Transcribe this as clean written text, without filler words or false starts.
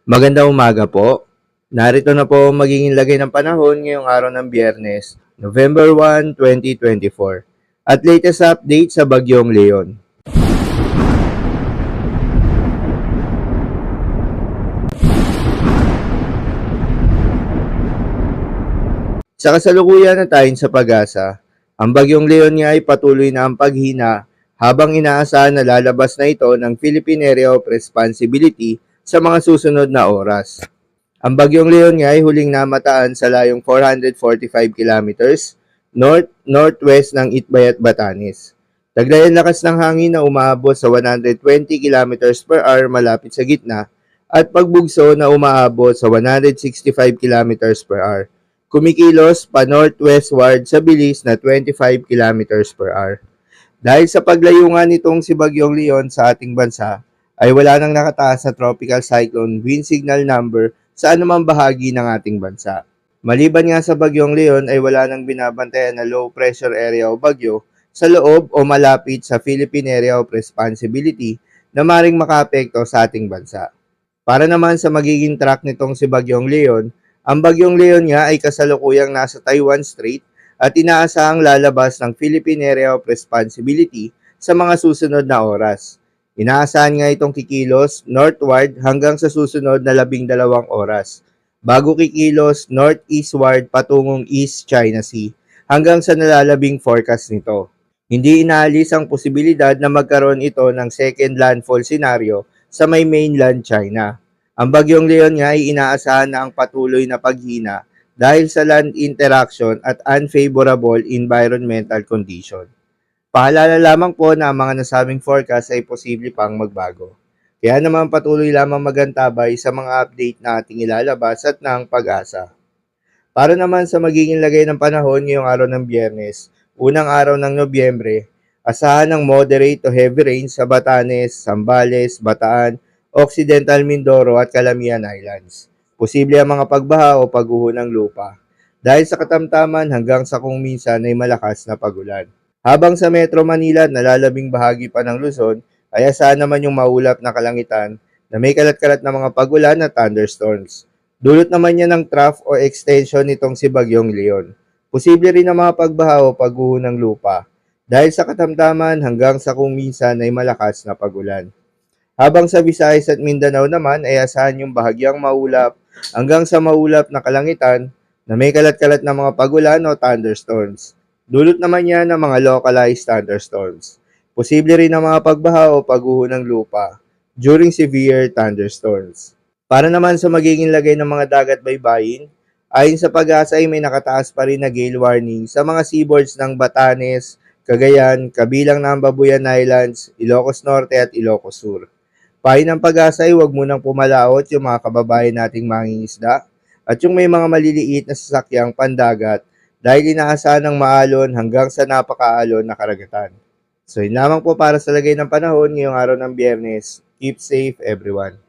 Magandang umaga po. Narito na po ang magiging lagay ng panahon ngayong araw ng Biyernes, November 1, 2024. At latest update sa Bagyong Leon. Sa kasalukuyan na tayo sa pag-asa, ang Bagyong Leon nga ay patuloy na ang paghina habang inaasahan na lalabas na ito ng Philippine Area of Responsibility sa mga susunod na oras. Ang Bagyong Leon nga ay huling namataan sa layong 445 kilometers north-northwest ng Itbay at Batanes. Taglay ang lakas ng hangin na umaabot sa 120 kilometers per hour malapit sa gitna at pagbugso na umaabot sa 165 kilometers per hour. Kumikilos pa northwestward sa bilis na 25 kilometers per hour. Dahil sa paglayo nga nitong si Bagyong Leon sa ating bansa, ay wala nang nakataas na tropical cyclone wind signal number sa anumang bahagi ng ating bansa. Maliban nga sa Bagyong Leon ay wala nang binabantayan na low pressure area o bagyo sa loob o malapit sa Philippine Area of Responsibility na maring makaapekto sa ating bansa. Para naman sa magiging track nitong si Bagyong Leon, ang Bagyong Leon nga ay kasalukuyang nasa Taiwan Strait at inaasahang lalabas ng Philippine Area of Responsibility sa mga susunod na oras. Inaasahan nga itong kikilos northward hanggang sa susunod na 12 oras, bago kikilos northeastward patungong East China Sea hanggang sa nalalabing forecast nito. Hindi inaalis ang posibilidad na magkaroon ito ng second landfall scenario sa may mainland China. Ang Bagyong Leon nga ay inaasahan na ang patuloy na paghina dahil sa land interaction at unfavorable environmental condition. Paalala lamang po na ang mga nasabing forecast ay posible pang magbago. Kaya naman patuloy lamang magantabay sa mga update na ating ilalabas at ng pag-asa. Para naman sa magiging lagay ng panahon ngayong araw ng Biyernes, unang araw ng Nobyembre, asahan ng moderate to heavy rain sa Batanes, Zambales, Bataan, Occidental Mindoro at Calamian Islands. Posible ang mga pagbaha o pagguho ng lupa. Dahil sa katamtaman hanggang sa kung minsan ay malakas na pagulan. Habang sa Metro Manila at nalalabing bahagi pa ng Luzon, ay asahan naman yung maulap na kalangitan na may kalat-kalat na mga pagulan at thunderstorms. Dulot naman niya ng trough o extension nitong si Bagyong Leon. Posible rin ang mga pagbaha o pagguho ng lupa. Dahil sa katamtaman hanggang sa kung minsan ay malakas na pagulan. Habang sa Visayas at Mindanao naman ay asahan yung bahagyang maulap hanggang sa maulap na kalangitan na may kalat-kalat na mga pagulan o thunderstorms. Dulot naman yan ng mga localized thunderstorms. Posible rin ang mga pagbaha o pagguho ng lupa during severe thunderstorms. Para naman sa magiging lagay ng mga dagat baybayin, ayon sa pag-asa ay may nakataas pa rin na gale warning sa mga seaboards ng Batanes, Cagayan, kabilang na ang Babuyan Islands, Ilocos Norte at Ilocos Sur. Payo ng pag-asa ay huwag munang pumalaot yung mga kababayan nating mangingisda at yung may mga maliliit na sasakyang pandagat dahil inaasahan ng maalon hanggang sa napakaalon na karagatan. So yun lamang po para sa lagay ng panahon ngayong araw ng Biyernes. Keep safe everyone.